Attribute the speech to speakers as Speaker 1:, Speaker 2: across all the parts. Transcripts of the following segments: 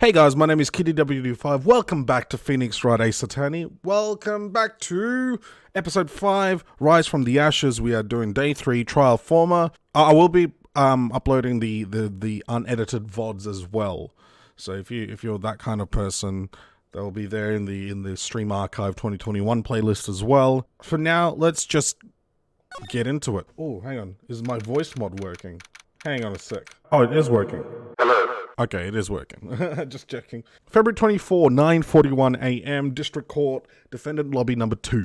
Speaker 1: Hey guys, my name is KiddyWD5. Welcome back to Phoenix Wright Ace Attorney. Welcome back to episode 5, Rise from the Ashes. We are doing day 3, Trial Former. I will be uploading the unedited VODs as well. So if you're that kind of person, they'll be there in the Stream Archive 2021 playlist as well. For now, let's just get into it. Oh, hang on. Is my voice mod working? Hang on a sec. Oh, it is working. Okay, it is working. Just checking. February 24, 9:41 a.m., District Court, Defendant Lobby number 2.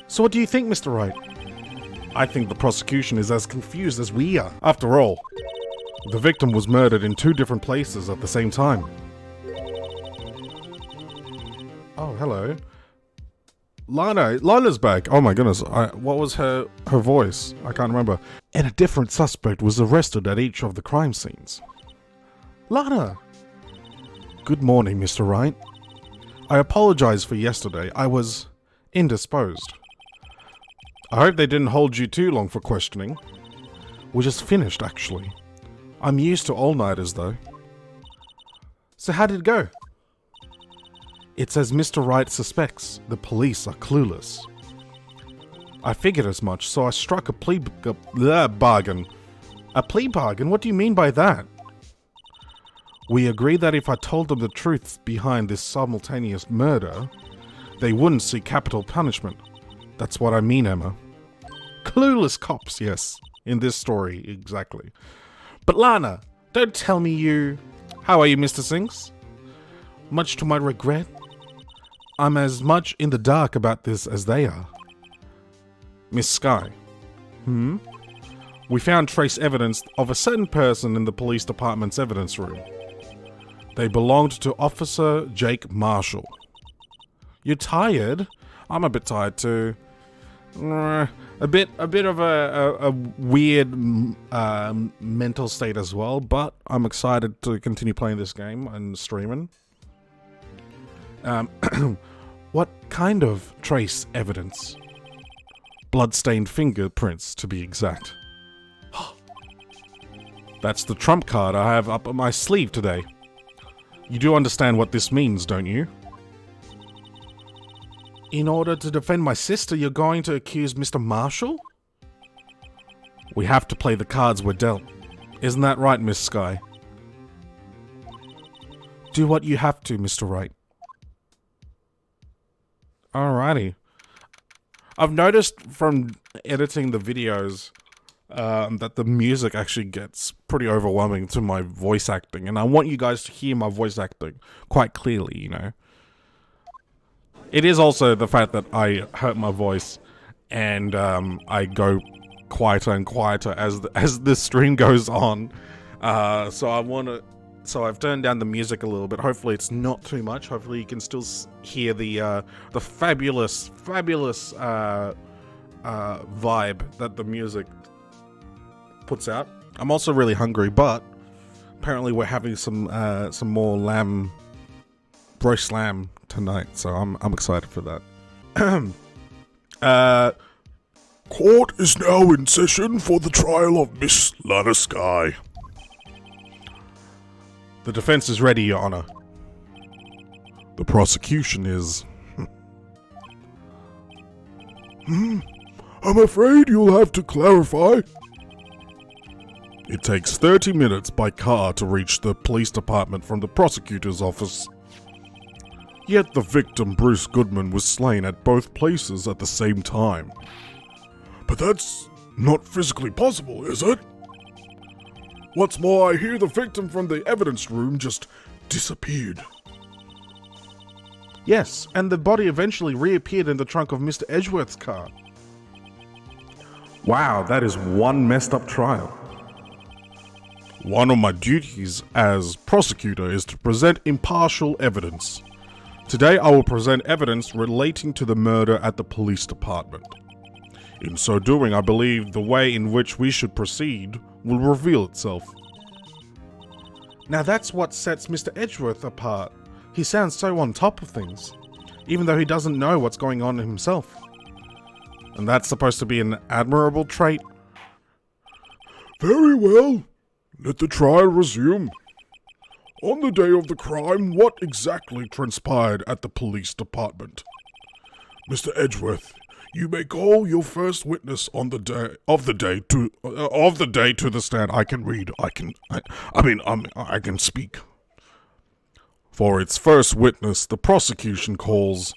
Speaker 1: So what do you think, Mr. Wright? I think the prosecution is as confused as we are. After all, the victim was murdered in 2 different places at the same time. Oh, hello. Lana's back. Oh my goodness. What was her voice? I can't remember. And a different suspect was arrested at each of the crime scenes. Lana! Good morning, Mr. Wright. I apologize for yesterday. I was indisposed. I hope they didn't hold you too long for questioning. We just finished, actually. I'm used to all-nighters, though. So how did it go? It's as Mr. Wright suspects, the police are clueless. I figured as much, so I struck a plea bargain. A plea bargain? What do you mean by that? We agreed that if I told them the truth behind this simultaneous murder, they wouldn't see capital punishment. That's what I mean, Emma. Clueless cops, yes. In this story, exactly. But Lana, don't tell me you... How are you, Mr. Sinks? Much to my regret, I'm as much in the dark about this as they are. Miss Skye. We found trace evidence of a certain person in the police department's evidence room. They belonged to Officer Jake Marshall. You're tired? I'm a bit tired too. A bit of a weird mental state as well, but I'm excited to continue playing this game and streaming. What kind of trace evidence? Blood-stained fingerprints, to be exact. That's the trump card I have up my sleeve today. You do understand what this means, don't you? In order to defend my sister, you're going to accuse Mr. Marshall? We have to play the cards we're dealt. Isn't that right, Miss Skye? Do what you have to, Mr. Wright. Alrighty. I've noticed from editing the videos that the music actually gets pretty overwhelming to my voice acting, and I want you guys to hear my voice acting quite clearly, you know. It is also the fact that I hurt my voice and I go quieter and quieter as the stream goes on. So I've turned down the music a little bit. Hopefully it's not too much. Hopefully you can still hear the fabulous vibe that the music puts out. I'm also really hungry, but apparently we're having some more roast lamb tonight, so I'm excited for that.
Speaker 2: Court is now in session for the trial of Miss Lana Skye.
Speaker 1: The defense is ready, Your Honor.
Speaker 2: The prosecution is... I'm afraid you'll have to clarify. It takes 30 minutes by car to reach the police department from the prosecutor's office. Yet the victim, Bruce Goodman, was slain at both places at the same time. But that's not physically possible, is it? What's more, I hear the victim from the evidence room just disappeared.
Speaker 1: Yes, and the body eventually reappeared in the trunk of Mr. Edgeworth's car. Wow, that is one messed up trial.
Speaker 2: One of my duties as prosecutor is to present impartial evidence.
Speaker 1: Today I will present evidence relating to the murder at the police department.
Speaker 2: In so doing, I believe the way in which we should proceed will reveal itself.
Speaker 1: Now that's what sets Mr. Edgeworth apart. He sounds so on top of things, even though he doesn't know what's going on himself. And that's supposed to be an admirable trait.
Speaker 2: Very well. Let the trial resume. On the day of the crime, what exactly transpired at the police department? Mr. Edgeworth, you may call your first witness on the day to the stand. I can read. I can speak. For its first witness, the prosecution calls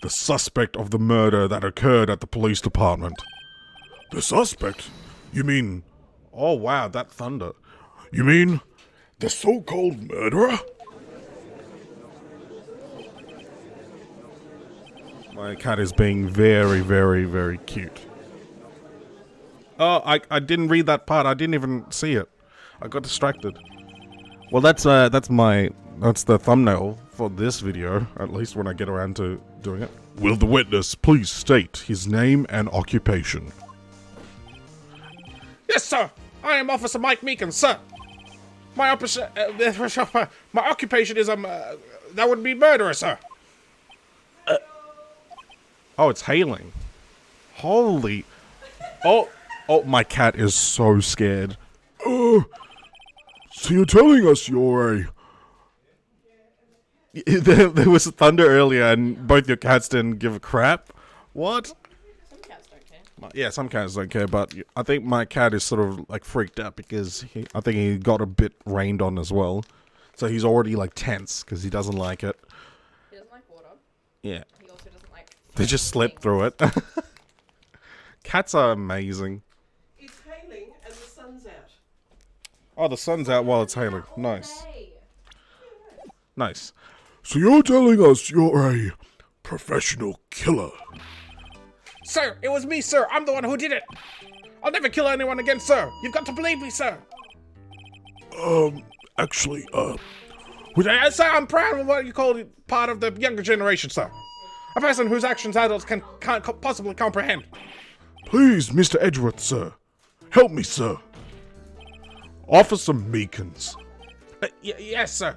Speaker 2: the suspect of the murder that occurred at the police department. The suspect? You mean...
Speaker 1: Oh wow, that thunder.
Speaker 2: You mean the so-called murderer?
Speaker 1: My cat is being very, very, very cute. Oh, I didn't read that part. I didn't even see it. I got distracted. Well, that's the thumbnail for this video, at least when I get around to doing it.
Speaker 2: Will the witness please state his name and occupation?
Speaker 3: Yes, sir. I am Officer Mike Meekins, sir. My occupation is that would be murderer, sir.
Speaker 1: Oh, it's hailing. Holy. Oh, my cat is so scared.
Speaker 2: So you're telling us you're a...
Speaker 1: There was thunder earlier and both your cats didn't give a crap? What?
Speaker 4: Some cats don't care.
Speaker 1: Yeah, some cats don't care, but I think my cat is sort of like freaked out because I think he got a bit rained on as well. So he's already like tense because he doesn't like it.
Speaker 4: He doesn't like water.
Speaker 1: Yeah.
Speaker 4: He also doesn't like...
Speaker 1: They just slept through it. Cats are amazing.
Speaker 5: It's hailing and the sun's out.
Speaker 1: Oh, the sun's out while it's hailing. Nice. Nice.
Speaker 2: So you're telling us you're a professional killer?
Speaker 3: Sir, it was me, sir. I'm the one who did it. I'll never kill anyone again, sir. You've got to believe me, sir.
Speaker 2: Actually,
Speaker 3: Sir, I'm proud of what you call part of the younger generation, sir. A person whose actions adults can't possibly comprehend.
Speaker 2: please, Mr. Edgeworth, sir. Help me, sir. Officer Meekins,
Speaker 3: Yes, sir.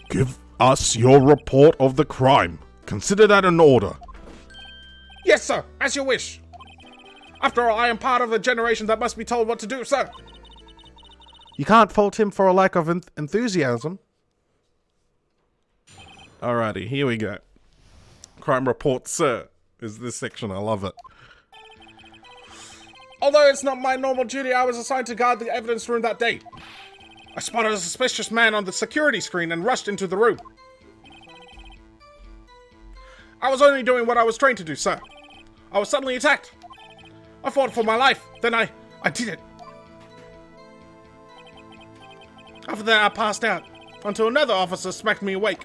Speaker 2: give us your report of the crime. Consider that an order.
Speaker 3: Yes, sir. As you wish. After all, I am part of a generation that must be told what to do, sir.
Speaker 1: You can't fault him for a lack of enthusiasm. Alrighty, here we go. Crime report, sir, is this section. I love it.
Speaker 3: Although it's not my normal duty, I was assigned to guard the evidence room that day. I spotted a suspicious man on the security screen and rushed into the room. I was only doing what I was trained to do, sir. I was suddenly attacked. I fought for my life. Then I did it. After that, I passed out until another officer smacked me awake.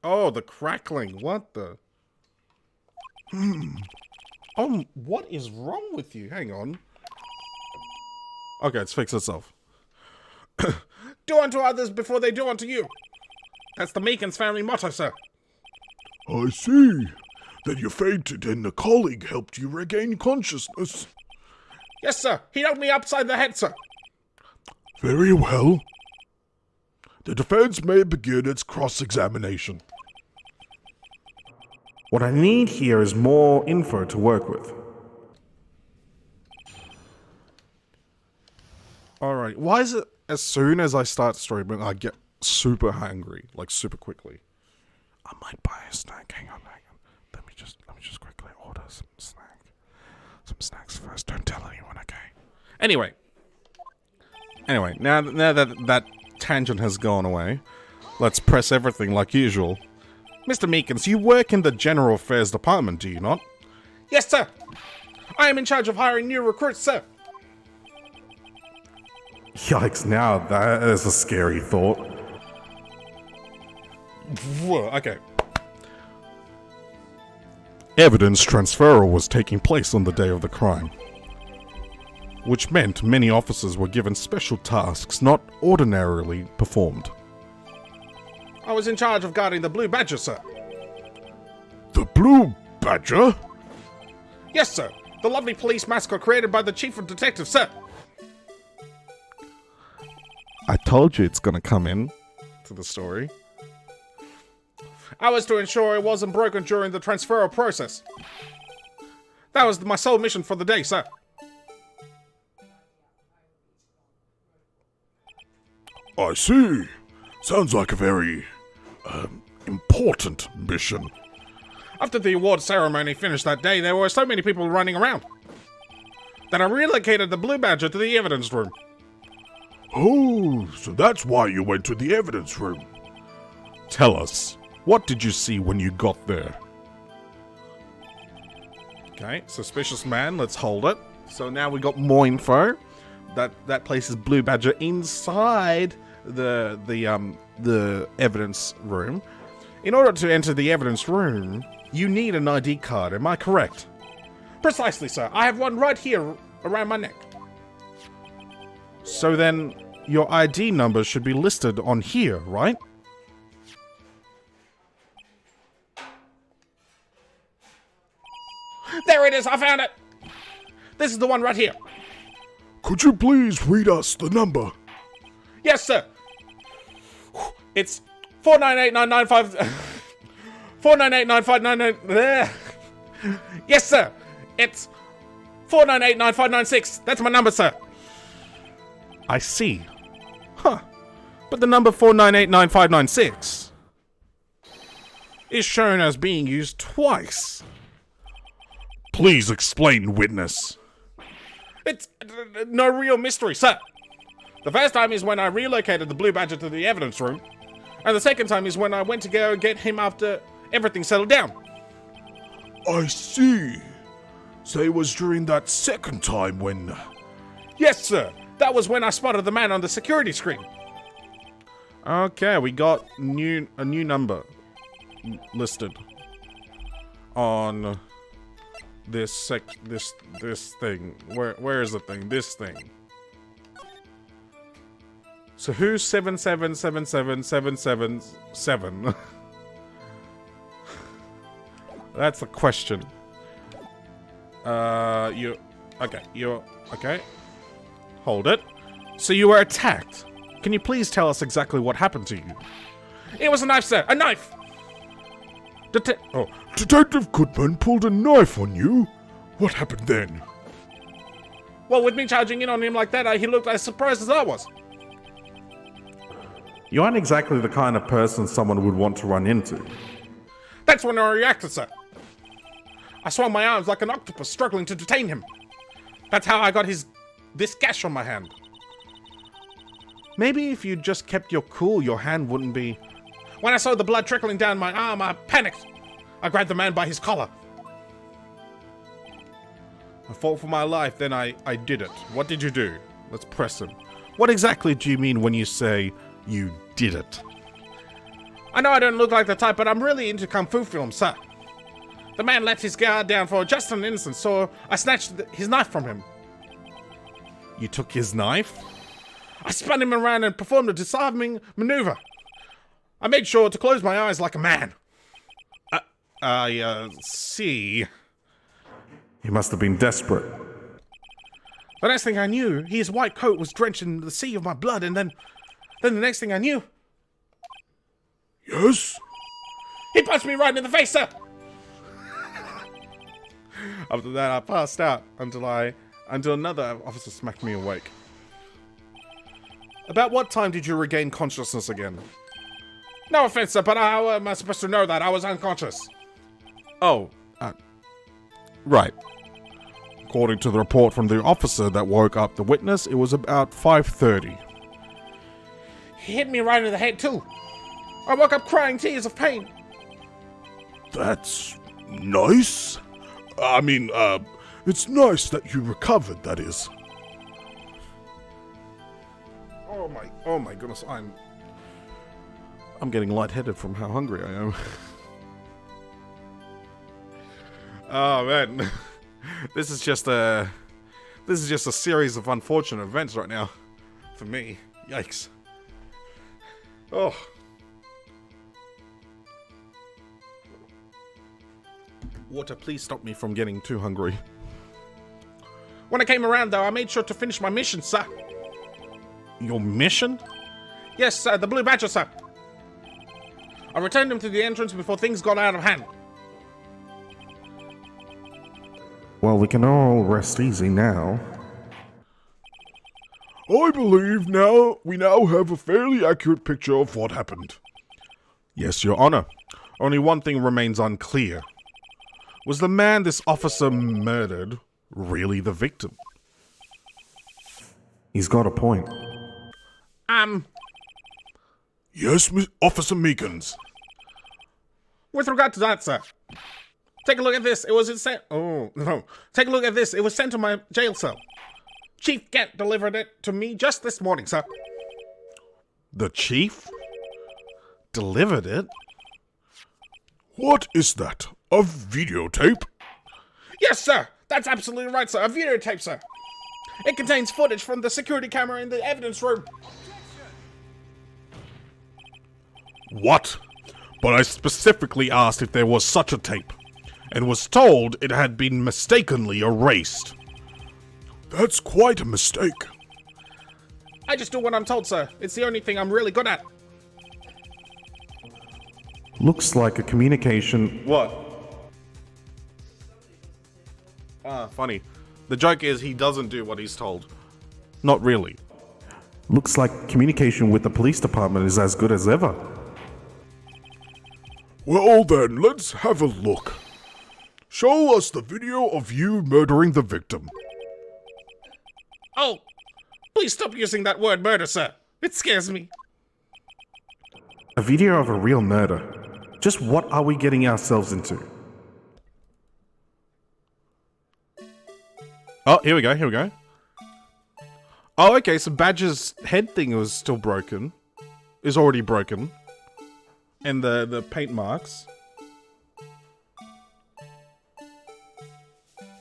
Speaker 1: Oh, the crackling. What the? Oh, what is wrong with you? Hang on. Okay, it's fixed itself.
Speaker 3: Do unto others before they do unto you. That's the Meekins family motto, sir.
Speaker 2: I see. Then you fainted and a colleague helped you regain consciousness.
Speaker 3: Yes, sir. He knocked me upside the head, sir.
Speaker 2: Very well. The defense may begin its cross-examination.
Speaker 1: What I need here is more info to work with. Alright, why is it as soon as I start streaming, I get super hungry, like super quickly? I might buy a snack. Hang on. Let me just quickly order some snacks first. Don't tell anyone, okay? Anyway, now that that tangent has gone away, let's press everything like usual. Mr. Meekins, you work in the General Affairs Department, do you not?
Speaker 3: Yes, sir. I am in charge of hiring new recruits, sir.
Speaker 1: Yikes, now that is a scary thought. Whoa, okay.
Speaker 2: Evidence transferal was taking place on the day of the crime, which meant many officers were given special tasks not ordinarily performed.
Speaker 3: I was in charge of guarding the Blue Badger, sir.
Speaker 2: The Blue Badger?
Speaker 3: Yes, sir. The lovely police mascot created by the Chief of Detectives, sir.
Speaker 1: I told you it's gonna come in to the story.
Speaker 3: I was to ensure it wasn't broken during the transferal process. That was my sole mission for the day, sir.
Speaker 2: I see. Sounds like a very, important mission.
Speaker 3: After the award ceremony finished that day, there were so many people running around that I relocated the Blue Badger to the evidence room.
Speaker 2: Oh, so that's why you went to the evidence room.
Speaker 1: Tell us, what did you see when you got there?
Speaker 3: Okay, suspicious man, let's hold it.
Speaker 1: So now we got more info. That places Blue Badger inside the evidence room. In order to enter the evidence room, you need an ID card, am I correct?
Speaker 3: Precisely, sir. I have one right here around my neck.
Speaker 1: So then, your ID number should be listed on here, right?
Speaker 3: There it is, I found it! This is the one right here.
Speaker 2: Could you please read us the number?
Speaker 3: Yes, sir. It's 4989995. 4989599. Yes, sir. It's 4989596. That's my number, sir.
Speaker 1: I see. Huh. But the number 4989596 is shown as being used twice.
Speaker 2: Please explain, witness.
Speaker 3: It's no real mystery, sir. The first time is when I relocated the Blue Badger to the evidence room, and the second time is when I went to go get him after everything settled down.
Speaker 2: I see. So it was during that second time when...
Speaker 3: Yes, sir. That was when I spotted the man on the security screen.
Speaker 1: Okay, we got a new number listed on this thing. Where is the thing? This thing. So who's 7777777? That's the question. Okay. Hold it. So you were attacked. Can you please tell us exactly what happened to you?
Speaker 3: It was a knife, sir. A knife.
Speaker 2: Detective Goodman pulled a knife on you? What happened then?
Speaker 3: Well, with me charging in on him like that, he looked as surprised as I was.
Speaker 1: You aren't exactly the kind of person someone would want to run into.
Speaker 3: That's when I reacted, sir. I swung my arms like an octopus struggling to detain him. That's how I got this gash on my hand.
Speaker 1: Maybe if you just kept your cool, your hand wouldn't be...
Speaker 3: When I saw the blood trickling down my arm, I panicked. I grabbed the man by his collar.
Speaker 1: I fought for my life, then I did it. What did you do? Let's press him. What exactly do you mean when you say you did it?
Speaker 3: I know I don't look like the type, but I'm really into kung fu films, sir. The man let his guard down for just an instant, so I snatched his knife from him.
Speaker 1: You took his knife?
Speaker 3: I spun him around and performed a disarming maneuver. I made sure to close my eyes like a man.
Speaker 1: I see. He must have been desperate.
Speaker 3: The next thing I knew, his white coat was drenched in the sea of my blood, and then the next thing I knew...
Speaker 2: Yes?
Speaker 3: He punched me right in the face, sir!
Speaker 1: After that, I passed out until another officer smacked me awake. About what time did you regain consciousness again?
Speaker 3: No offense, sir, but how am I supposed to know that? I was unconscious.
Speaker 1: Oh, right. According to the report from the officer that woke up the witness, it was about 5:30.
Speaker 3: He hit me right in the head, too. I woke up crying tears of pain.
Speaker 2: That's nice. I mean, it's nice that you recovered, that is.
Speaker 1: Oh my goodness, I'm getting lightheaded from how hungry I am. Oh man. This is just a series of unfortunate events right now. For me. Yikes. Oh. Water, please stop me from getting too hungry.
Speaker 3: When I came around, though, I made sure to finish my mission, sir.
Speaker 1: Your mission?
Speaker 3: Yes, sir, the Blue Badger, sir. I returned him to the entrance before things got out of hand.
Speaker 1: Well, we can all rest easy now.
Speaker 2: I believe we now have a fairly accurate picture of what happened.
Speaker 1: Yes, Your Honor. Only one thing remains unclear. Was the man this officer murdered really the victim? He's got a point.
Speaker 2: Yes, Officer Meekins.
Speaker 3: With regard to that, sir, take a look at this. It was sent. Oh no! Take a look at this. It was sent to my jail cell. Chief Gant delivered it to me just this morning, sir.
Speaker 1: The chief delivered it?
Speaker 2: What is that? A videotape?
Speaker 3: Yes, sir. That's absolutely right, sir. A videotape, sir. It contains footage from the security camera in the evidence room.
Speaker 1: What? But I specifically asked if there was such a tape, and was told it had been mistakenly erased.
Speaker 2: That's quite a mistake.
Speaker 3: I just do what I'm told, sir. It's the only thing I'm really good at.
Speaker 1: Looks like a communication...
Speaker 3: What?
Speaker 1: Funny. The joke is he doesn't do what he's told. Not really. Looks like communication with the police department is as good as ever.
Speaker 2: Well then, let's have a look. Show us the video of you murdering the victim.
Speaker 3: Oh, please stop using that word murder, sir. It scares me.
Speaker 1: A video of a real murder. Just what are we getting ourselves into? Oh, here we go. Oh, okay, so Badger's head thing was still broken. Is already broken. And the paint marks.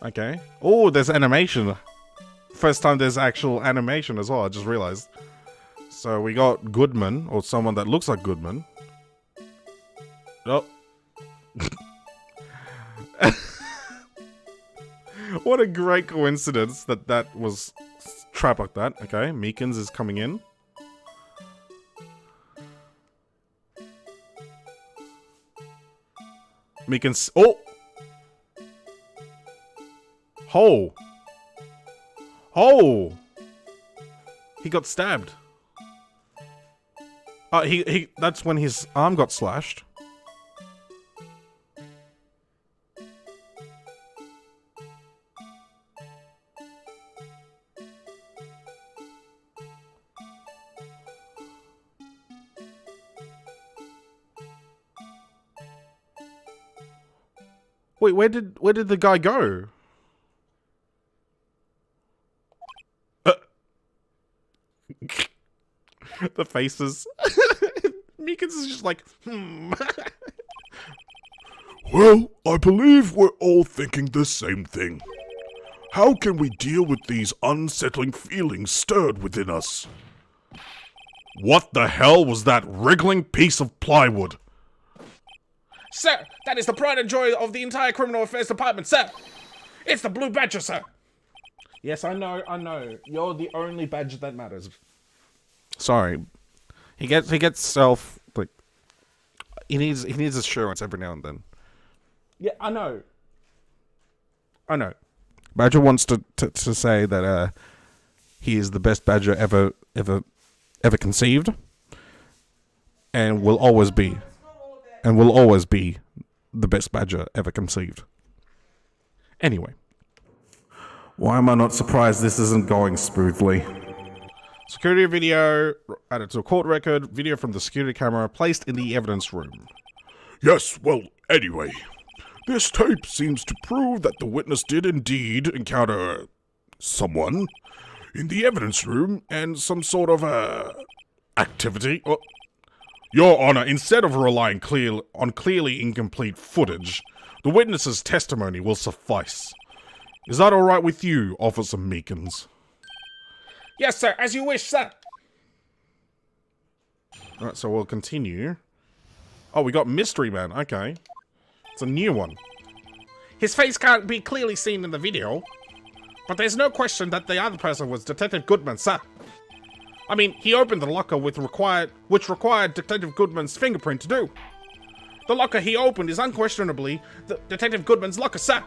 Speaker 1: Okay. Oh, there's animation. First time there's actual animation as well, I just realized. So we got Goodman, or someone that looks like Goodman. Oh. What a great coincidence that was trapped like that. Okay, Meekins is coming in. Meekins. Oh! Oh! Oh! He got stabbed. That's when his arm got slashed. Wait, where did the guy go? The faces. Meekins is just like,
Speaker 2: Well, I believe we're all thinking the same thing. How can we deal with these unsettling feelings stirred within us?
Speaker 1: What the hell was that wriggling piece of plywood?
Speaker 3: Sir, that is the pride and joy of the entire criminal affairs department, sir. It's the Blue Badger, sir. Yes, I know. You're the only badge that matters.
Speaker 1: Sorry. He gets self, like, he needs assurance every now and then.
Speaker 3: Yeah, I know.
Speaker 1: Badger wants to say that he is the best Badger ever conceived, and will always be the best Badger ever conceived. Anyway, why am I not surprised this isn't going smoothly? Security video added to a court record. Video from the security camera placed in the evidence room.
Speaker 2: Yes, well, anyway. This tape seems to prove that the witness did indeed encounter someone in the evidence room and some sort of activity.
Speaker 1: Well, Your Honor, instead of relying on clearly incomplete footage, the witness's testimony will suffice. Is that all right with you, Officer Meekins?
Speaker 3: Yes, sir, as you wish, sir.
Speaker 1: Alright, so we'll continue. Oh, we got Mystery Man, okay. It's a new one.
Speaker 3: His face can't be clearly seen in the video, but there's no question that the other person was Detective Goodman, sir. I mean, he opened the locker which required Detective Goodman's fingerprint to do. The locker he opened is unquestionably Detective Goodman's locker, sir.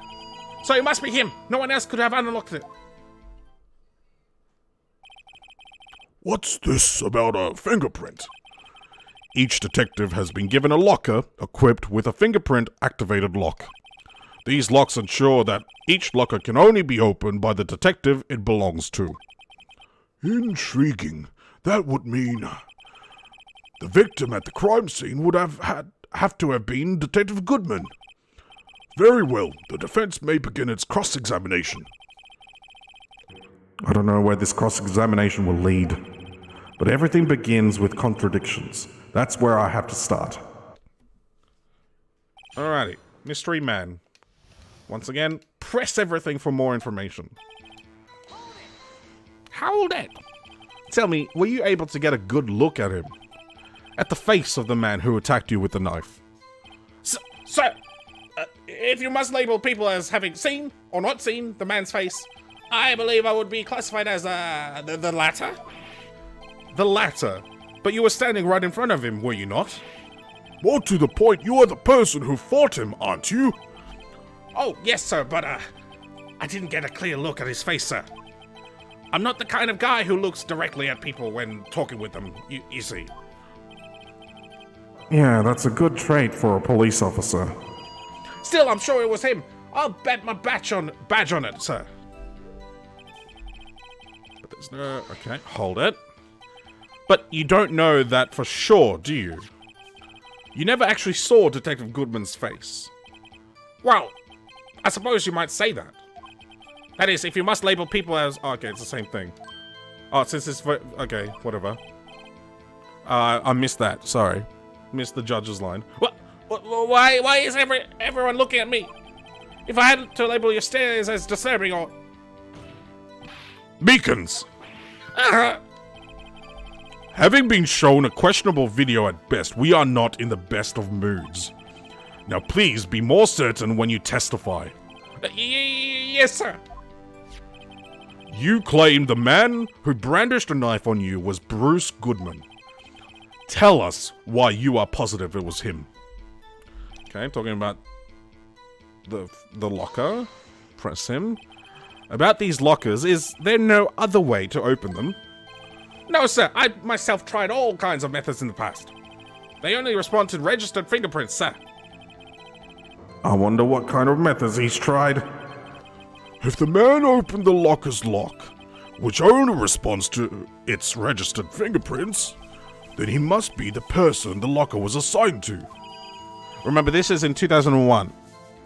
Speaker 3: So it must be him. No one else could have unlocked it.
Speaker 2: What's this about a fingerprint? Each detective has been given a locker equipped with a fingerprint-activated lock. These locks ensure that each locker can only be opened by the detective it belongs to. Intriguing. That would mean the victim at the crime scene would have to have been Detective Goodman. Very well. The defense may begin its cross-examination.
Speaker 1: I don't know where this cross-examination will lead, but everything begins with contradictions. That's where I have to start.
Speaker 3: Alrighty, mystery man. Once again, press everything for more information. Hold it! Tell me, were you able to get a good look at him? At the face of the man who attacked you with the knife? Sir, if you must label people as having seen or not seen the man's face, I believe I would be classified as the latter. The latter? But you were standing right in front of him, were you not?
Speaker 2: More to the point, you are the person who fought him, aren't you?
Speaker 3: Oh, yes, sir, but I didn't get a clear look at his face, sir. I'm not the kind of guy who looks directly at people when talking with them, you see.
Speaker 1: Yeah, that's a good trait for a police officer.
Speaker 3: Still, I'm sure it was him. I'll bet my badge on it, sir. But there's no... Okay, hold it. But you don't know that for sure, do you? You never actually saw Detective Goodman's face. Well, I suppose you might say that. That is, if you must label people as... Oh, okay, it's the same thing. Oh, since it's... Okay, whatever. I missed that, sorry. Missed the judge's line. What? Why is everyone looking at me? If I had to label your stares as disturbing or...
Speaker 2: Beacons! Having been shown a questionable video at best, we are not in the best of moods. Now please be more certain when you testify.
Speaker 3: Yes, sir.
Speaker 2: You claim the man who brandished a knife on you was Bruce Goodman. Tell us why you are positive it was him.
Speaker 3: Okay, talking about the locker. Press him. About these lockers, is there no other way to open them? No, sir. I myself tried all kinds of methods in the past. They only respond to registered fingerprints, sir.
Speaker 1: I wonder what kind of methods he's tried.
Speaker 2: If the man opened the locker's lock, which only responds to its registered fingerprints, then he must be the person the locker was assigned to.
Speaker 3: Remember, this is in 2001.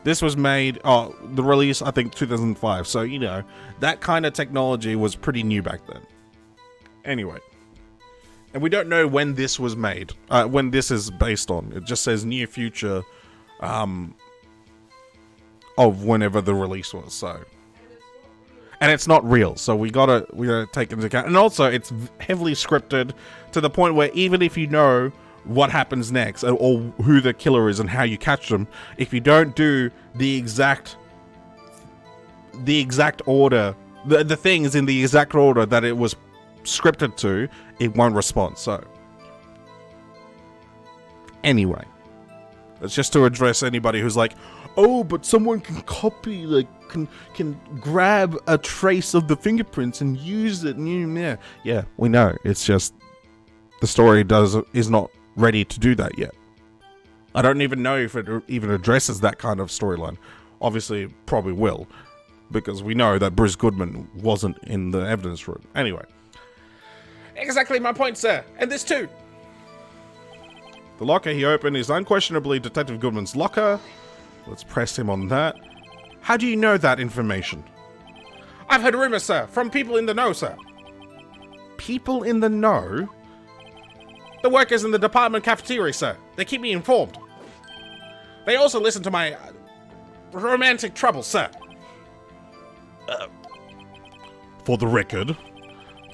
Speaker 3: This was made, the release, I think, 2005. So, you know, that kind of technology was pretty new back then. Anyway. And we don't know when this was made, when this is based on. It just says near future of whenever the release was, so. And it's not real, so we gotta take into account. And also, it's heavily scripted to the point where even if you know what happens next, or who the killer is and how you catch them, if you don't do the exact order, the things in the exact order that it was scripted to, it won't respond. So, anyway, it's just to address anybody who's like, oh, but someone can copy, like, can grab a trace of the fingerprints and use it. Yeah, we know. It's just the story is not ready to do that yet. I don't even know if it even addresses that kind of storyline. Obviously, it probably will, because we know that Bruce Goodman wasn't in the evidence room. Anyway. Exactly my point, sir. And this too. The locker he opened is unquestionably Detective Goodman's locker. Let's press him on that. How do you know that information? I've heard rumors, sir, from people in the know, sir. People in the know? The workers in the department cafeteria, sir. They keep me informed. They also listen to my romantic troubles, sir.
Speaker 2: For the record,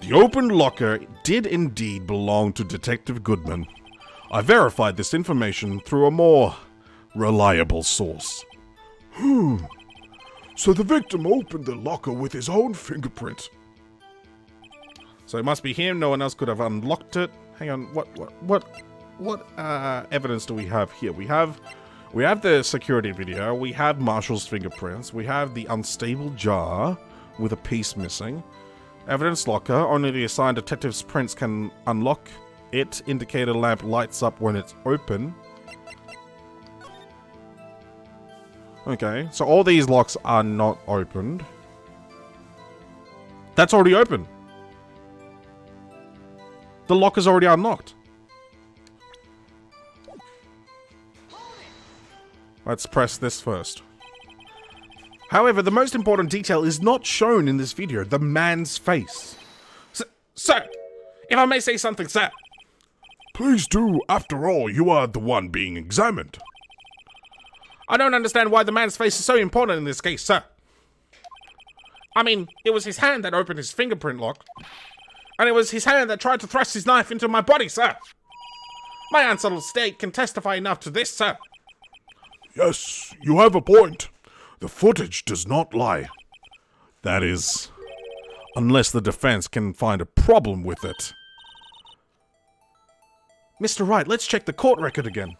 Speaker 2: the open locker did indeed belong to Detective Goodman. I verified this information through a more reliable source. So the victim opened the locker with his own fingerprint. So it must be him. No one else could have unlocked it. Hang on. What evidence do we have here? We have the security video. We have Marshall's fingerprints. We have the unstable jar with a piece missing.
Speaker 1: Evidence locker. Only the assigned detective's prints can unlock it. Indicator lamp lights up when it's open. Okay, so all these locks are not opened. That's already open. The lock is already unlocked. Let's press this first. However, the most important detail is not shown in this video. The man's face.
Speaker 3: Sir, if I may say something, sir.
Speaker 2: Please do. After all, you are the one being examined.
Speaker 3: I don't understand why the man's face is so important in this case, sir. I mean, it was his hand that opened his fingerprint lock. And it was his hand that tried to thrust his knife into my body, sir. My unsettled state can testify enough to this, sir.
Speaker 2: Yes, you have a point. The footage does not lie.
Speaker 1: That is, unless the defense can find a problem with it. Mr. Wright, let's check the court record again.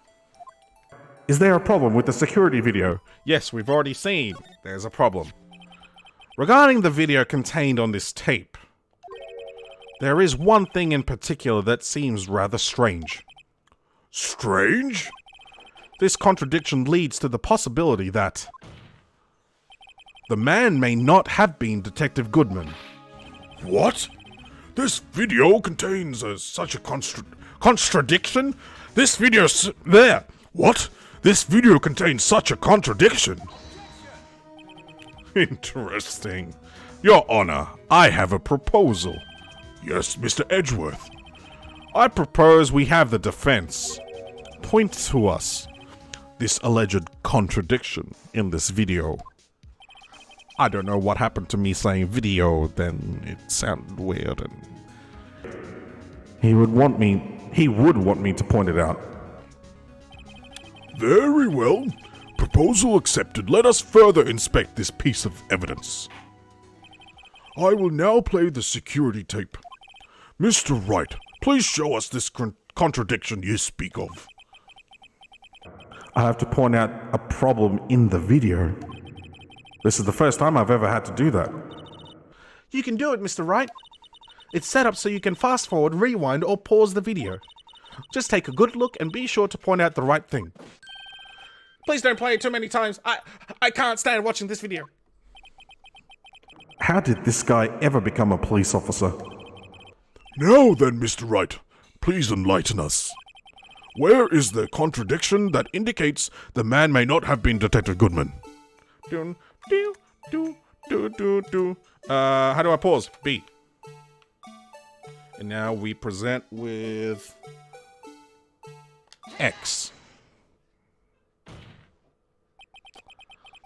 Speaker 1: Is there a problem with the security video? Yes, we've already seen there's a problem. Regarding the video contained on this tape, there is one thing in particular that seems rather strange.
Speaker 2: Strange?
Speaker 1: This contradiction leads to the possibility that the man may not have been Detective Goodman.
Speaker 2: What? This video contains such a contradiction? This video there. What? This video contains such a contradiction.
Speaker 1: Interesting. Your Honor, I have a proposal.
Speaker 2: Yes, Mr. Edgeworth.
Speaker 1: I propose we have the defense point to us this alleged contradiction in this video. I don't know what happened to me saying video, then it sounded weird, and he would want me to point it out.
Speaker 2: Very well. Proposal accepted. Let us further inspect this piece of evidence. I will now play the security tape. Mr. Wright, please show us this contradiction you speak of.
Speaker 1: I have to point out a problem in the video. This is the first time I've ever had to do that. You can do it, Mr. Wright. It's set up so you can fast forward, rewind, or pause the video. Just take a good look and be sure to point out the right thing.
Speaker 3: Please don't play it too many times. I can't stand watching this video.
Speaker 1: How did this guy ever become a police officer?
Speaker 2: Now then, Mr. Wright, please enlighten us. Where is the contradiction that indicates the man may not have been Detective Goodman?
Speaker 1: How do I pause? B. And now we present with X.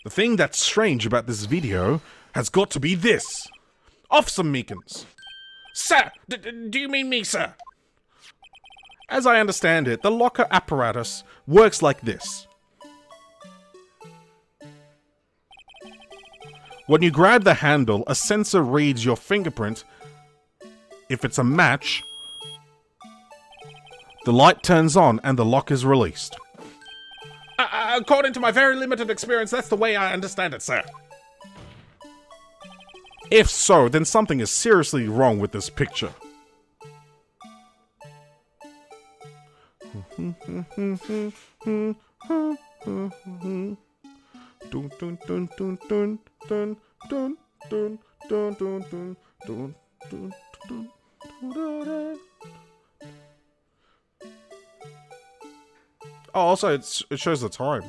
Speaker 1: The thing that's strange about this video has got to be this. Officer Meekins.
Speaker 3: Sir, do you mean me, sir?
Speaker 1: As I understand it, the locker apparatus works like this. When you grab the handle, a sensor reads your fingerprint. If it's a match, the light turns on and the lock is released.
Speaker 3: According to my very limited experience, that's the way I understand it, sir.
Speaker 1: If so, then something is seriously wrong with this picture. Oh, also, it shows the time.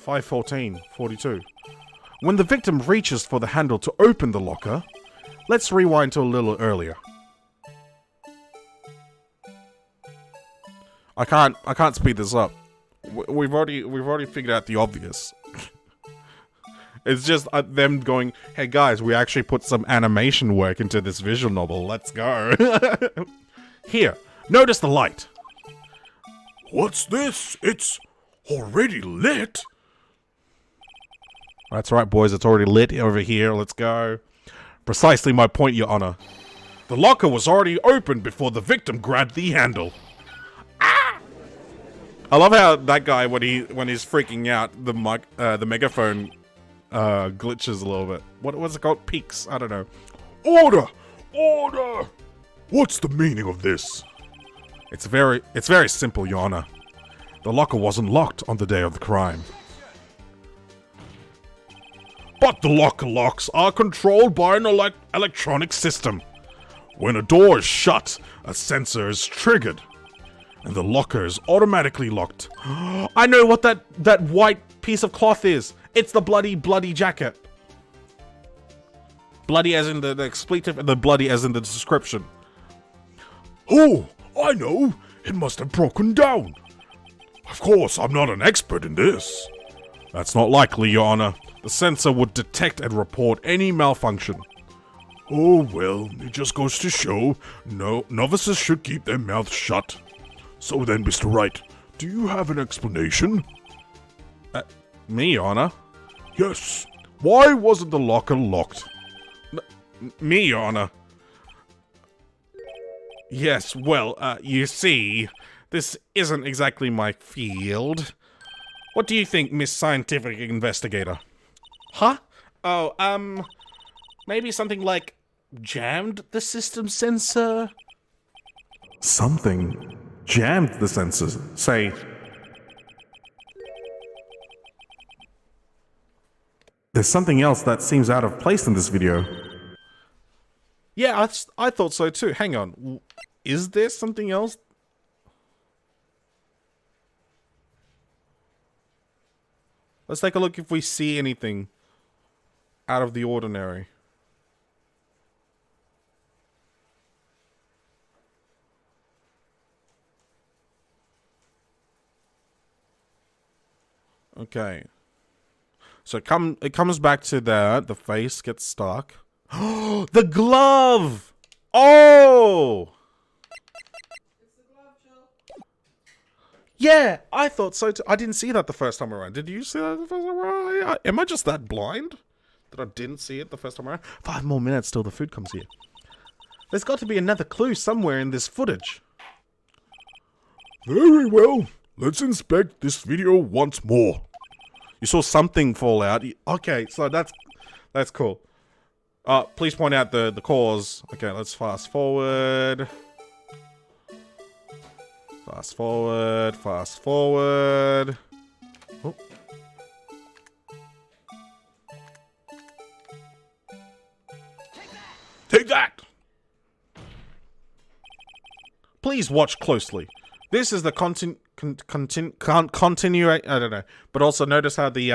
Speaker 1: 5:14:42. When the victim reaches for the handle to open the locker, let's rewind to a little earlier. I can't speed this up. We've already figured out the obvious. It's just them going, "Hey guys, we actually put some animation work into this visual novel. Let's go." Here, notice the light.
Speaker 2: What's this? It's already lit.
Speaker 1: That's right, boys. It's already lit over here. Let's go. Precisely my point, Your Honor. The locker was already open before the victim grabbed the handle. Ah! I love how that guy, when he's freaking out, the megaphone glitches a little bit. What's it called? Peaks. I don't know.
Speaker 2: Order! Order! What's the meaning of this?
Speaker 1: It's very simple, Your Honor. The locker wasn't locked on the day of the crime.
Speaker 2: But the locker locks are controlled by an electronic system. When a door is shut, a sensor is triggered, and the locker is automatically locked.
Speaker 1: I know what that white piece of cloth is. It's the bloody jacket. Bloody as in the expletive, and the bloody as in the description.
Speaker 2: Oh, I know. It must have broken down. Of course, I'm not an expert in this.
Speaker 1: That's not likely, Your Honor. The sensor would detect and report any malfunction.
Speaker 2: Oh, well, it just goes to show, no, novices should keep their mouths shut. So then, Mr. Wright, do you have an explanation?
Speaker 1: Me, Your Honor?
Speaker 2: Yes. Why wasn't the locker locked?
Speaker 1: Me, Your Honor. Yes, well, you see, this isn't exactly my field. What do you think, Miss Scientific Investigator? Huh? Oh, maybe something like jammed the system sensor? Something jammed the sensors. Say, there's something else that seems out of place in this video. Yeah, I thought so too. Hang on. Is there something else? Let's take a look if we see anything out of the ordinary. Okay. So it comes back to that. The face gets stuck. The glove! Oh!
Speaker 5: It's the glove, Joel.
Speaker 1: Yeah, I thought so too. I didn't see that the first time around. Did you see that the first time around? Am I just that blind that I didn't see it the first time around? 5 more minutes till the food comes here. There's got to be another clue somewhere in this footage.
Speaker 2: Very well. Let's inspect this video once more.
Speaker 1: You saw something fall out. Okay, so that's cool. Please point out the cause. Okay, let's fast forward. Fast forward. Fast forward. Oh.
Speaker 2: Take that!
Speaker 1: Please watch closely. This is the I don't know, but also notice how the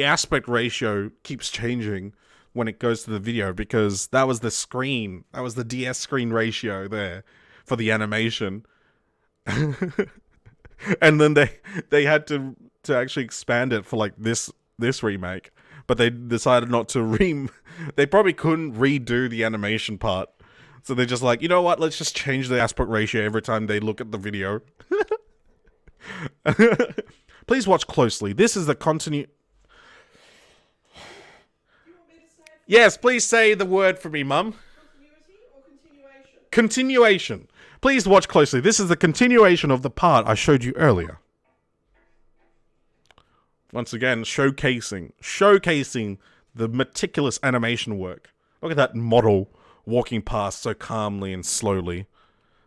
Speaker 1: aspect ratio keeps changing when it goes to the video, because that was the screen, that was the DS screen ratio there for the animation, and then they had to actually expand it for like this remake, but they decided not to they probably couldn't redo the animation part. So they're just like, you know what? Let's just change the aspect ratio every time they look at the video. Please watch closely. This is the Yes, please say the word for me, Mum.
Speaker 5: Continuity or continuation?
Speaker 1: Continuation. Please watch closely. This is the continuation of the part I showed you earlier. Once again, showcasing the meticulous animation work. Look at that model walking past so calmly and slowly.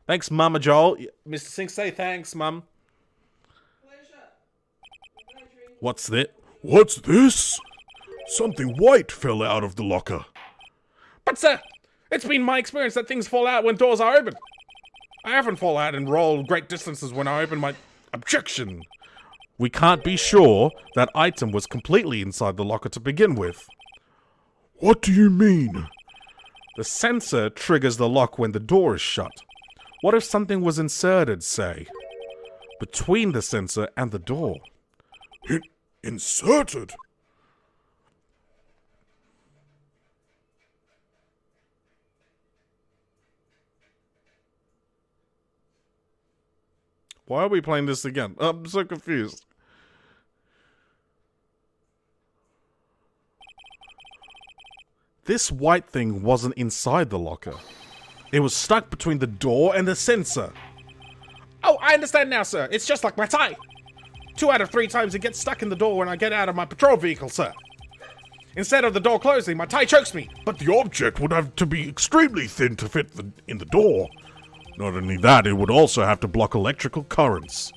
Speaker 1: Thanks, Mama Joel. Mr. Sink, say thanks, Mum.
Speaker 5: Pleasure.
Speaker 1: What's that?
Speaker 2: What's this? Something white fell out of the locker.
Speaker 3: But sir, it's been my experience that things fall out when doors are open. I often fall out and roll great distances when I open my...
Speaker 1: Objection. We can't be sure that item was completely inside the locker to begin with.
Speaker 2: What do you mean?
Speaker 1: The sensor triggers the lock when the door is shut. What if something was inserted, say, between the sensor and the door?
Speaker 2: Inserted?
Speaker 1: Why are we playing this again? I'm so confused. This white thing wasn't inside the locker. It was stuck between the door and the sensor.
Speaker 3: Oh, I understand now, sir. It's just like my tie. 2 out of 3 times it gets stuck in the door when I get out of my patrol vehicle, sir. Instead of the door closing, my tie chokes me.
Speaker 2: But the object would have to be extremely thin to fit in the door. Not only that, it would also have to block electrical currents.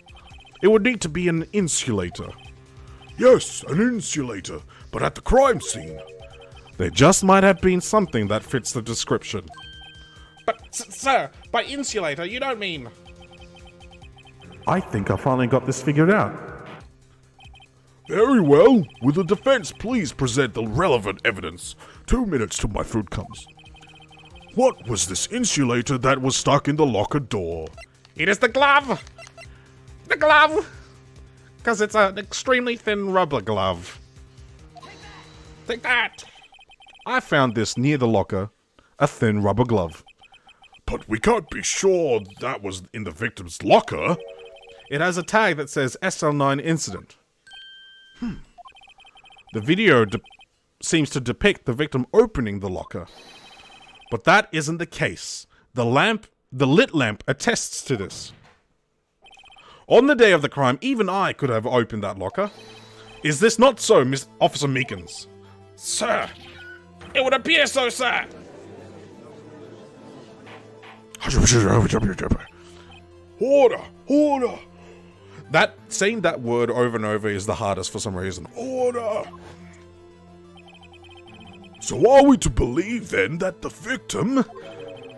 Speaker 1: It would need to be an insulator.
Speaker 2: Yes, an insulator, but at the crime scene.
Speaker 1: There just might have been something that fits the description.
Speaker 3: But, sir, by insulator, you don't mean...
Speaker 1: I think I finally got this figured out.
Speaker 2: Very well. Will the defense please present the relevant evidence? 2 minutes till my food comes. What was this insulator that was stuck in the locker door?
Speaker 3: It is the glove! The glove! Because it's an extremely thin rubber glove. Take that!
Speaker 1: I found this near the locker, a thin rubber glove.
Speaker 2: But we can't be sure that was in the victim's locker.
Speaker 1: It has a tag that says SL9 incident. The video seems to depict the victim opening the locker. But that isn't the case. The lit lamp attests to this. On the day of the crime, even I could have opened that locker. Is this not so, Miss Officer Meekins?
Speaker 3: Sir! It would appear so, sir!
Speaker 2: Order! Order!
Speaker 1: Saying that word over and over is the hardest for some reason.
Speaker 2: Order! So are we to believe then that the victim,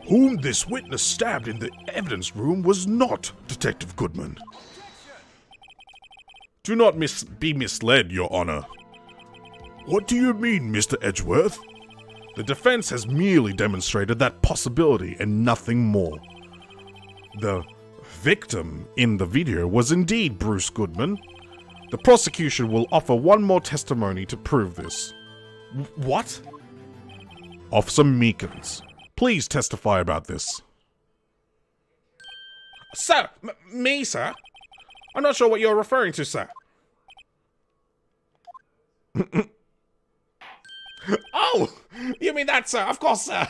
Speaker 2: whom this witness stabbed in the evidence room, was not Detective Goodman?
Speaker 1: Do not be misled, Your Honor.
Speaker 2: What do you mean, Mr. Edgeworth?
Speaker 1: The defense has merely demonstrated that possibility and nothing more. The victim in the video was indeed Bruce Goodman. The prosecution will offer one more testimony to prove this.
Speaker 3: What?
Speaker 1: Officer Meekins, please testify about this.
Speaker 3: Sir! Me, sir? I'm not sure what you're referring to, sir. Oh! You mean that, sir? Of course, sir!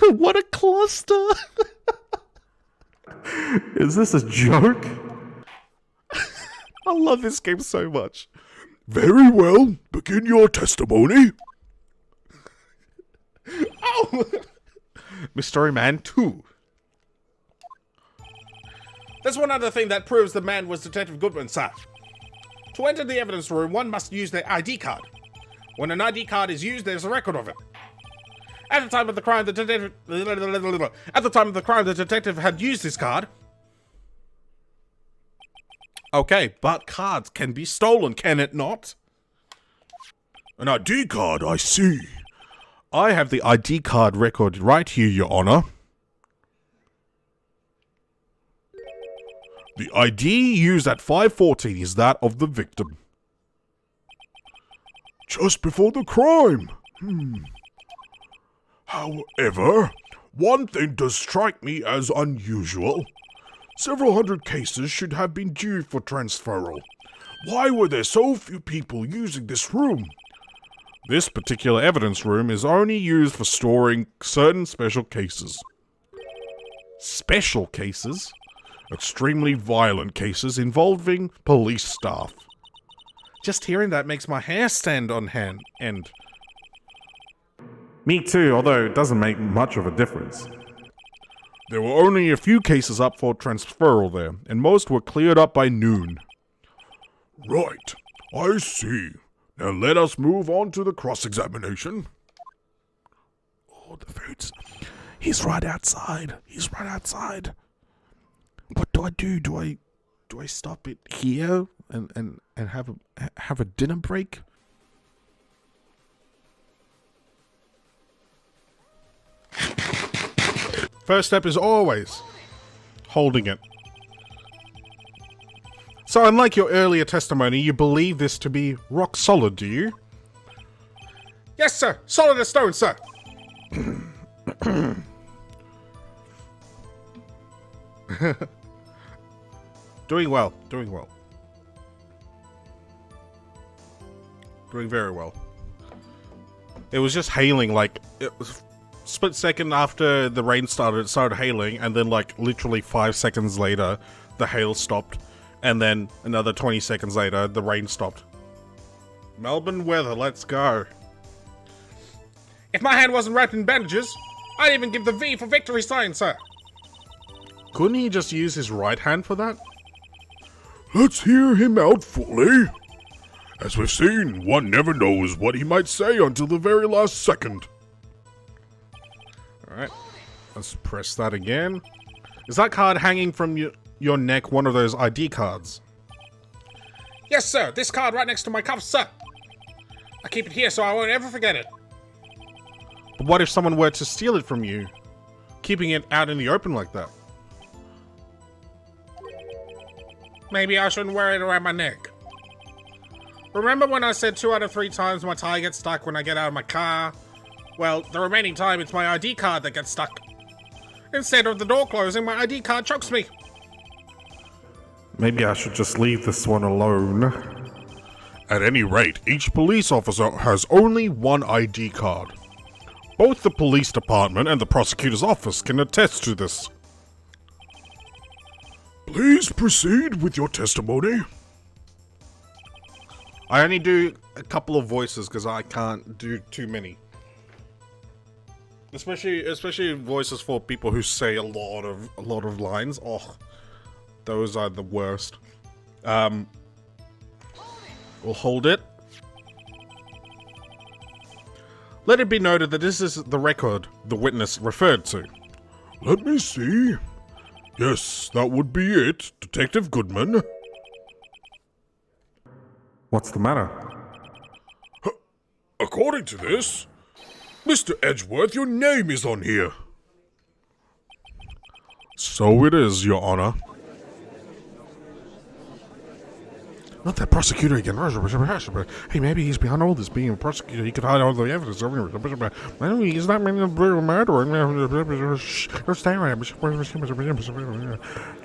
Speaker 1: What a cluster! Is this a joke? I love this game so much.
Speaker 2: Very well. Begin your testimony.
Speaker 3: Oh!
Speaker 1: Mystery Man 2.
Speaker 3: There's one other thing that proves the man was Detective Goodman, sir. To enter the evidence room, one must use their ID card. When an ID card is used, there's a record of it. At the time of the crime, the detective had used his card.
Speaker 1: Okay, but cards can be stolen, can it not?
Speaker 2: An ID card, I see.
Speaker 1: I have the ID card record right here, Your Honor.
Speaker 2: The ID used at 5:14 is that of the victim. Just before the crime. However, one thing does strike me as unusual. Several hundred cases should have been due for transferal. Why were there so few people using this room?
Speaker 1: This particular evidence room is only used for storing certain special cases. Special cases? Extremely violent cases involving police staff. Just hearing that makes my hair stand on end. Me too, although it doesn't make much of a difference. There were only a few cases up for transferal there, and most were cleared up by noon.
Speaker 2: Right, I see. Now let us move on to the cross-examination.
Speaker 1: Oh, the food's... He's right outside. What do I do? Do I stop it here and have a dinner break? First step is always holding it. So unlike your earlier testimony, you believe this to be rock solid, do you?
Speaker 3: Yes, sir. Solid as stone, sir.
Speaker 1: Doing well. Doing very well. It was just hailing, like, it was split second after the rain started, it started hailing, and then, like, literally 5 seconds later, the hail stopped. And then another 20 seconds later, the rain stopped. Melbourne weather, let's go.
Speaker 3: If my hand wasn't wrapped in bandages, I'd even give the V for victory sign, sir.
Speaker 1: Couldn't he just use his right hand for that?
Speaker 2: Let's hear him out fully. As we've seen, one never knows what he might say until the very last second.
Speaker 1: Alright, let's press that again. Is that card hanging from your neck one of those ID cards?
Speaker 3: Yes, sir. This card right next to my cuff, sir. I keep it here so I won't ever forget it.
Speaker 1: But what if someone were to steal it from you? Keeping it out in the open like that?
Speaker 3: Maybe I shouldn't wear it around my neck. Remember when I said 2 out of 3 times my tie gets stuck when I get out of my car? Well, the remaining time it's my ID card that gets stuck. Instead of the door closing, my ID card chokes me.
Speaker 1: Maybe I should just leave this one alone.
Speaker 2: At any rate, each police officer has only one ID card. Both the police department and the prosecutor's office can attest to this. Please proceed with your testimony.
Speaker 1: I only do a couple of voices because I can't do too many. Especially voices for people who say a lot of lines. Oh, those are the worst. We'll hold it. Let it be noted that this is the record the witness referred to.
Speaker 2: Let me see. Yes, that would be it, Detective Goodman.
Speaker 1: What's the matter?
Speaker 2: According to this, Mr. Edgeworth, your name is on here.
Speaker 1: So it is, Your Honor. Not that prosecutor again. Hey, maybe he's behind all this. Being a prosecutor, he could hide all the evidence. Maybe he's not a murderer.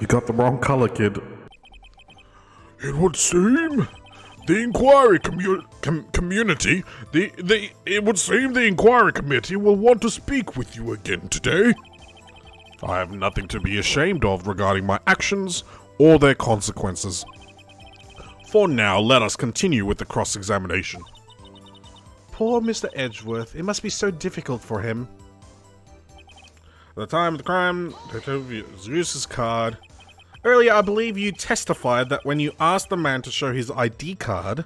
Speaker 1: You got the wrong color, kid.
Speaker 2: It would seem the inquiry community, it would seem the inquiry committee will want to speak with you again today.
Speaker 1: I have nothing to be ashamed of regarding my actions or their consequences. For now, let us continue with the cross-examination. Poor Mr. Edgeworth. It must be so difficult for him. At the time of the crime, detective used his card. Earlier, I believe you testified that when you asked the man to show his ID card,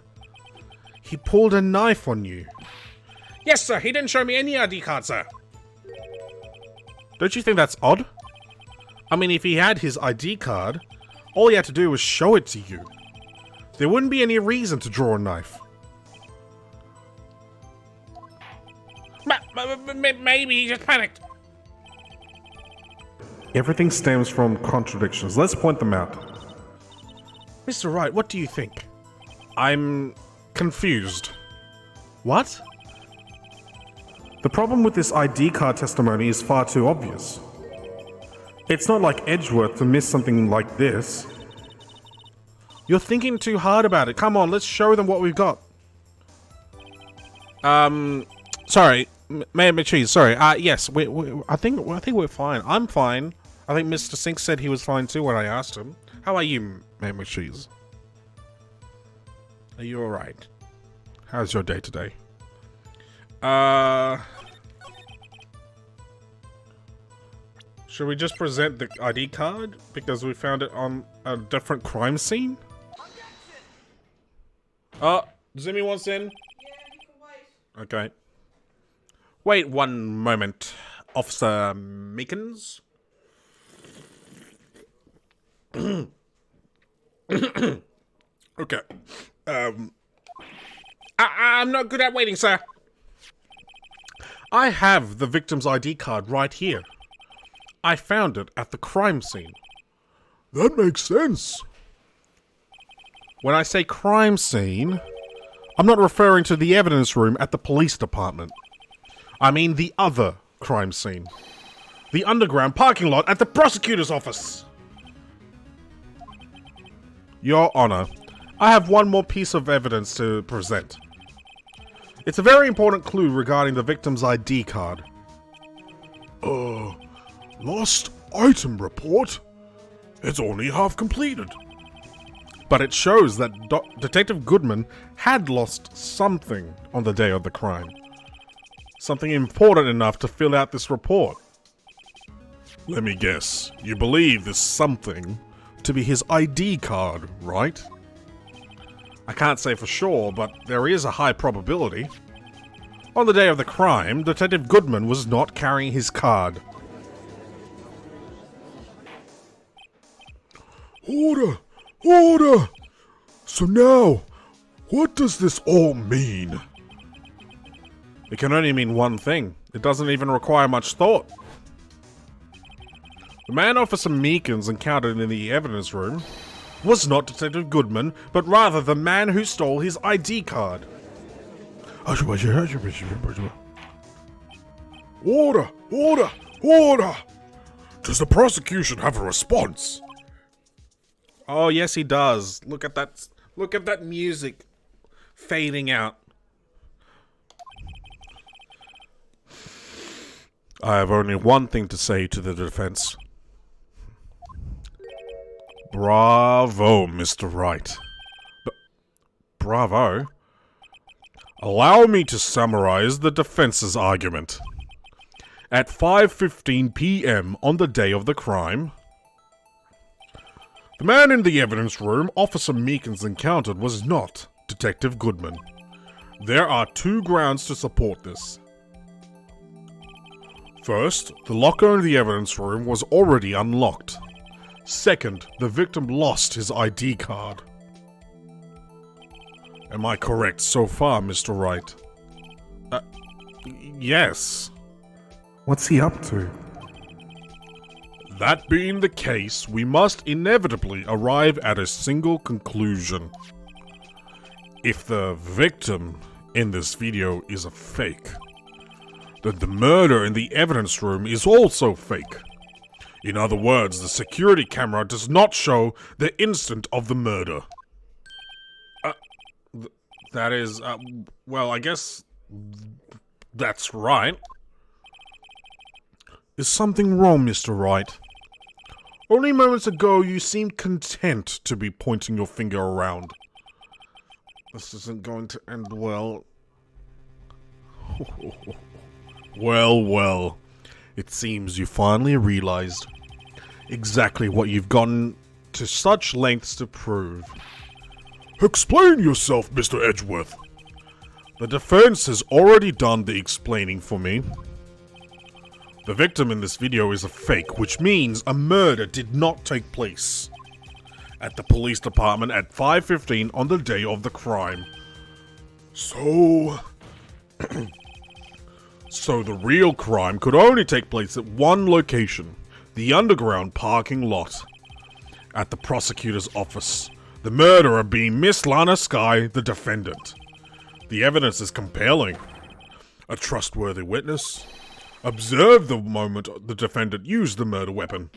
Speaker 1: he pulled a knife on you.
Speaker 3: Yes, sir. He didn't show me any ID card, sir.
Speaker 1: Don't you think that's odd? I mean, if he had his ID card, all he had to do was show it to you. There wouldn't be any reason to draw a knife.
Speaker 3: Maybe he just panicked.
Speaker 1: Everything stems from contradictions. Let's point them out. Mr. Wright, what do you think? I'm confused. What? The problem with this ID card testimony is far too obvious. It's not like Edgeworth to miss something like this. You're thinking too hard about it. Come on, let's show them what we've got. Sorry, Mayor McCheese. Sorry. Yes, I think we're fine. I'm fine. I think Mr. Sink said he was fine too when I asked him. How are you, Mayor McCheese? Are you all right? How's your day today? Should we just present the ID card because we found it on a different crime scene? Oh, Zimmy wants in.
Speaker 5: Yeah, you can wait.
Speaker 1: Okay. Wait one moment, Officer Meekins. Okay.
Speaker 3: I'm not good at waiting, sir.
Speaker 1: I have the victim's ID card right here. I found it at the crime scene.
Speaker 2: That makes sense.
Speaker 1: When I say crime scene, I'm not referring to the evidence room at the police department. I mean the other crime scene. The underground parking lot at the prosecutor's office. Your Honor, I have one more piece of evidence to present. It's a very important clue regarding the victim's ID card.
Speaker 2: Lost item report? It's only half completed.
Speaker 1: but it shows that Detective Goodman had lost something on the day of the crime. Something important enough to fill out this report.
Speaker 2: Let me guess. You believe this something
Speaker 1: To be his ID card, right? I can't say for sure, but there is a high probability. On the day of the crime, Detective Goodman was not carrying his card.
Speaker 2: Order! Order! So now, what does this all mean?
Speaker 1: It can only mean one thing. It doesn't even require much thought. The man Officer Meekins encountered in the evidence room was not Detective Goodman, but rather the man who stole his ID card.
Speaker 2: Order! Order! Order! Does the prosecution have a response?
Speaker 1: Oh, yes, he does. Look at that. Look at that music fading out. I have only one thing to say to the defense. Bravo, Mr. Wright. Bravo? Allow me to summarize the defense's argument. At 5:15 p.m. on the day of the crime, the man in the evidence room Officer Meekins encountered was not Detective Goodman. There are two grounds to support this. First, the locker in the evidence room was already unlocked. Second, the victim lost his ID card. Am I correct so far, Mr. Wright? Yes.
Speaker 6: What's he up to?
Speaker 1: That being the case, we must inevitably arrive at a single conclusion. If the victim in this video is a fake, then the murder in the evidence room is also fake. In other words, the security camera does not show the instant of the murder. That is, well, I guess that's right. Is something wrong, Mr. Wright? Only moments ago you seemed content to be pointing your finger around. This isn't going to end well. Well, well. It seems you finally realized exactly what you've gone to such lengths to prove.
Speaker 2: Explain yourself, Mr. Edgeworth.
Speaker 1: The defense has already done the explaining for me. The victim in this video is a fake, which means a murder did not take place at the police department at 5:15 on the day of the crime.
Speaker 2: So
Speaker 1: the real crime could only take place at one location, the underground parking lot. At the prosecutor's office, the murderer being Miss Lana Skye, the defendant. The evidence is compelling. A trustworthy witness observed the moment the defendant used the murder weapon.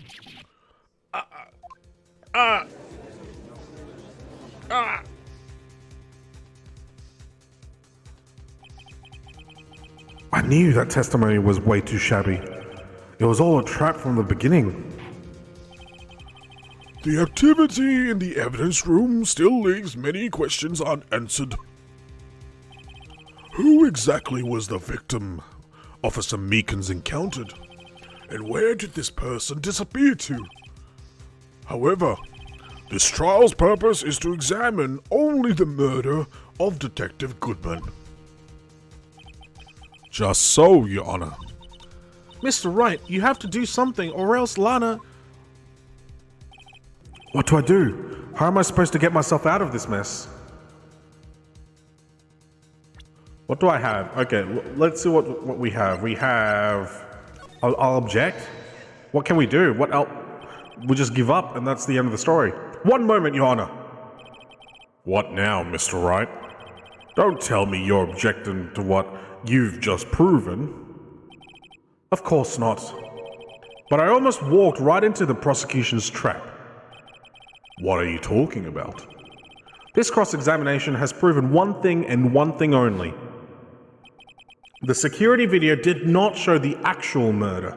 Speaker 6: I knew that testimony was way too shabby. It was all a trap from the beginning.
Speaker 2: the activity in the evidence room still leaves many questions unanswered. Who exactly was the victim Officer Meekins encountered? And where did this person disappear to? However, this trial's purpose is to examine only the murder of Detective Goodman.
Speaker 1: Just so, Your Honor.
Speaker 3: Mr. Wright, you have to do something, or else Lana...
Speaker 6: What do I do? How am I supposed to get myself out of this mess?
Speaker 1: What do I have? Okay, let's see what we have. We have... I'll object. What can we do? What else? We just give up, and that's the end of the story. One moment, Your Honor. What now, Mr. Wright? Don't tell me you're objecting to what you've just proven. Of course not. But I almost walked right into the prosecution's trap. What are you talking about? This cross-examination has proven one thing and one thing only. The security video did not show the actual murder.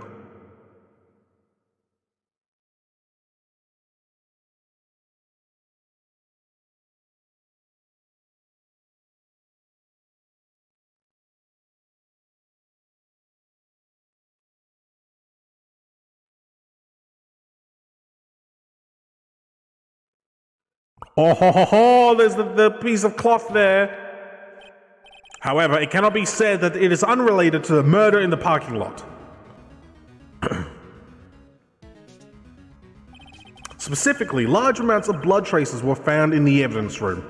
Speaker 1: Oh, ho, ho, ho, there's the piece of cloth there. However, it cannot be said that it is unrelated to the murder in the parking lot. Specifically, large amounts of blood traces were found in the evidence room.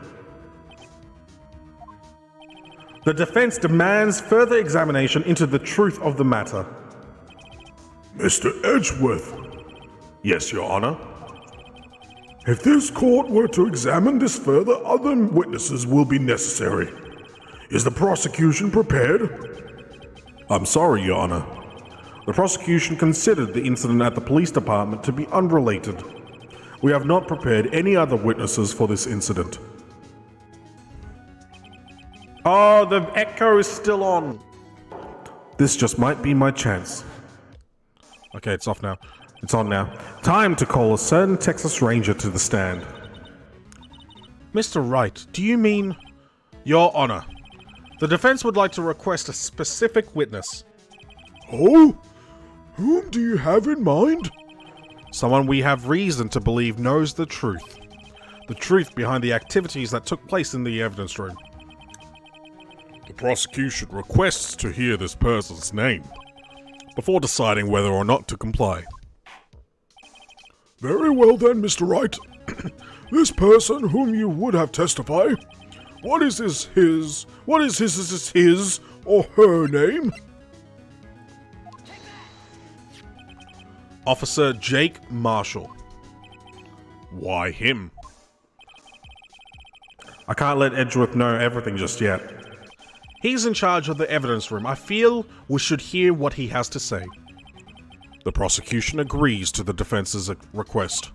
Speaker 1: The defense demands further examination into the truth of the matter.
Speaker 2: Mr. Edgeworth,
Speaker 1: Yes, Your Honor.
Speaker 2: if this court were to examine this further, other witnesses will be necessary. Is the prosecution prepared?
Speaker 1: I'm sorry, Your Honor. The prosecution considered the incident at the police department to be unrelated. We have not prepared any other witnesses for this incident. Oh, the echo is still on. This just might be my chance. Okay, it's off now. It's on now. Time to call a certain Texas Ranger to the stand. Mr. Wright, do you mean... Your Honor, the defense would like to request a specific witness.
Speaker 2: Oh? Whom do you have in mind?
Speaker 1: Someone we have reason to believe knows the truth. The truth behind the activities that took place in the evidence room.
Speaker 2: The prosecution requests to hear this person's name before deciding whether or not to comply. Very well then, Mr. Wright. This person whom you would have testify, what is his or her name?
Speaker 1: Officer Jake Marshall.
Speaker 2: Why him?
Speaker 1: I can't let Edgeworth know everything just yet. He's in charge of the evidence room. I feel we should hear what he has to say.
Speaker 2: The prosecution agrees to the defense's request.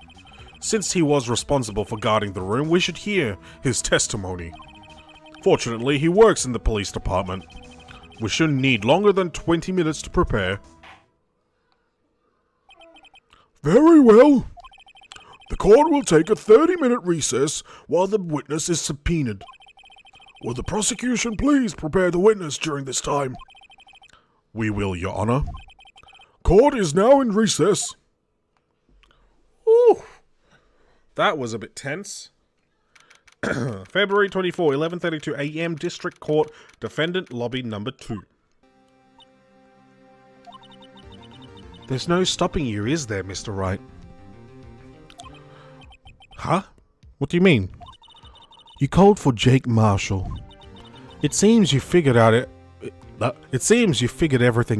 Speaker 1: Since he was responsible for guarding the room, we should hear his testimony. Fortunately, he works in the police department. We shouldn't need longer than 20 minutes to prepare.
Speaker 2: Very well. The court will take a 30-minute recess while the witness is subpoenaed. Will the prosecution please prepare the witness during this time?
Speaker 1: We will, Your Honor.
Speaker 2: Court is now in recess.
Speaker 1: Ooh, that was a bit tense. February 24, 11:32 a.m. District Court, Defendant Lobby Number 2. There's no stopping you, is there, Mr. Wright? Huh? What do you mean? You called for Jake Marshall. It seems you figured everything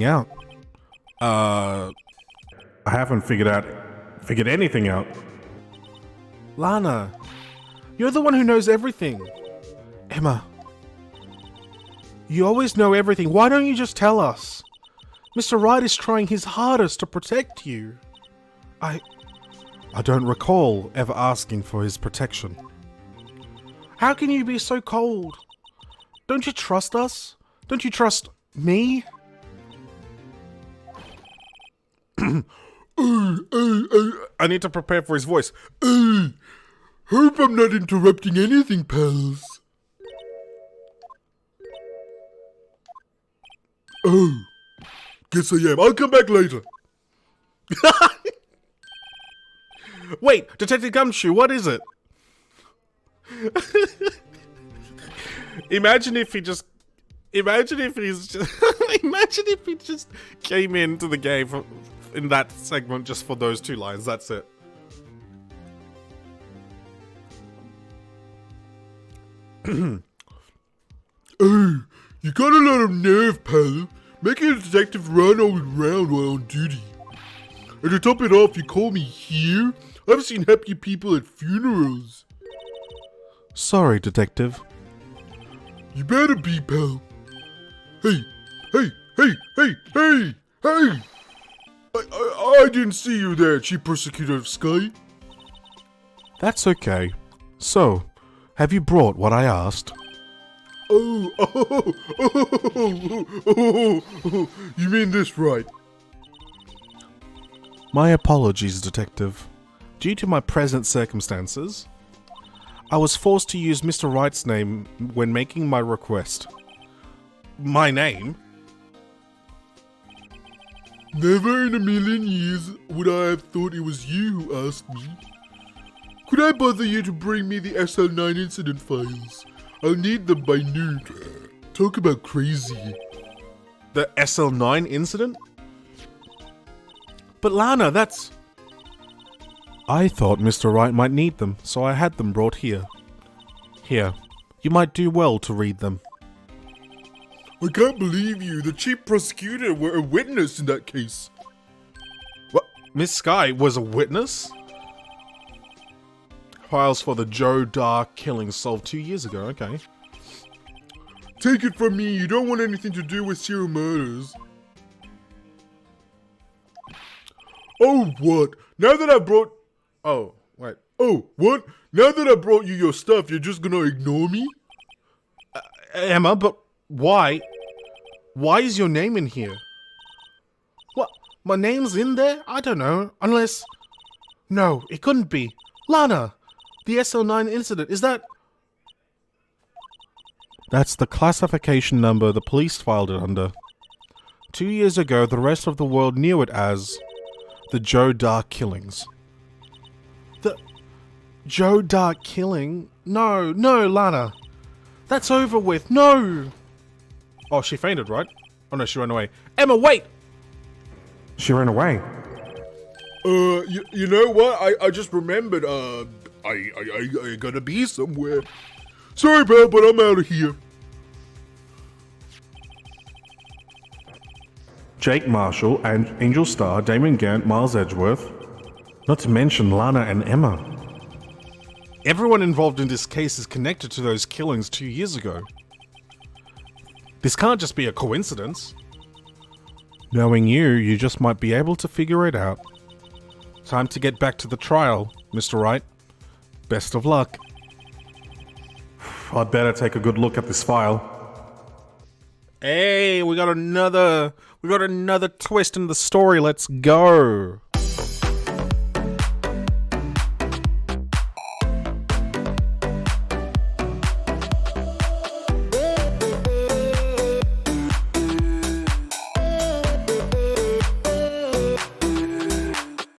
Speaker 1: out. I haven't figured anything out. Lana, you're the one who knows everything. Emma, you always know everything. Why don't you just tell us? Mr. Wright is trying his hardest to protect you. I don't recall ever asking for his protection. How can you be so cold? Don't you trust us? Don't you trust me? I need to prepare for his voice.
Speaker 2: Hope I'm not interrupting anything, pals. Oh, guess I am. I'll come back later.
Speaker 1: Wait, Detective Gumshoe, what is it? Imagine if he just came into the game in that segment just for those two lines. That's it.
Speaker 2: Oh, you got a lot of nerve, pal. Making a detective run all around while on duty. And to top it off, you call me here? I've seen happy people at funerals.
Speaker 1: Sorry, Detective.
Speaker 2: You better be, pal. Hey, hey, hey, hey, hey, hey! I didn't see you there, Chief Prosecutor of Sky.
Speaker 1: That's okay. So, have you brought what I asked?
Speaker 2: Oh, you mean this, right?
Speaker 1: My apologies, Detective. Due to my present circumstances, I was forced to use Mr. Wright's name when making my request. My name?
Speaker 2: Never in a million years would I have thought it was you who asked me. Could Could I bother you to bring me the SL9 incident files? I'll need them by noon. Talk about crazy.
Speaker 1: The SL9 incident? But Lana, that's... I thought Mr. Wright might need them, so I had them brought here. Here, you might do well to read them.
Speaker 2: I can't believe you. The chief prosecutor were a witness in that case.
Speaker 1: What? Miss Sky was a witness? Files for the Joe Dark killing solved 2 years ago, okay.
Speaker 2: Take it from me, you don't want anything to do with serial murders. Oh, what? Now that I brought...
Speaker 1: Oh, wait.
Speaker 2: Oh, what? Now that I brought you your stuff, you're just gonna ignore me?
Speaker 1: Emma, but why? Why is your name in here? What? My name's in there? I don't know. Unless... No, it couldn't be. Lana! The SL9 incident, is that... That's the classification number the police filed it under. 2 years ago, the rest of the world knew it as... the Joe Dark killings. The... Joe Dark killing? No, Lana. That's over with. No! Oh, she fainted, right? Oh no, she ran away. Emma, wait!
Speaker 6: She ran away.
Speaker 2: You know what? I just remembered, I gotta be somewhere. Sorry, pal, but I'm out of here.
Speaker 6: Jake Marshall, and Angel Starr, Damon Gant, Miles Edgeworth. Not to mention Lana and Emma.
Speaker 1: Everyone involved in this case is connected to those killings 2 years ago. This can't just be a coincidence. Knowing you just might be able to figure it out. Time to get back to the trial, Mr. Wright. Best of luck.
Speaker 6: I'd better take a good look at this file.
Speaker 1: Hey, we got another twist in the story. Let's go.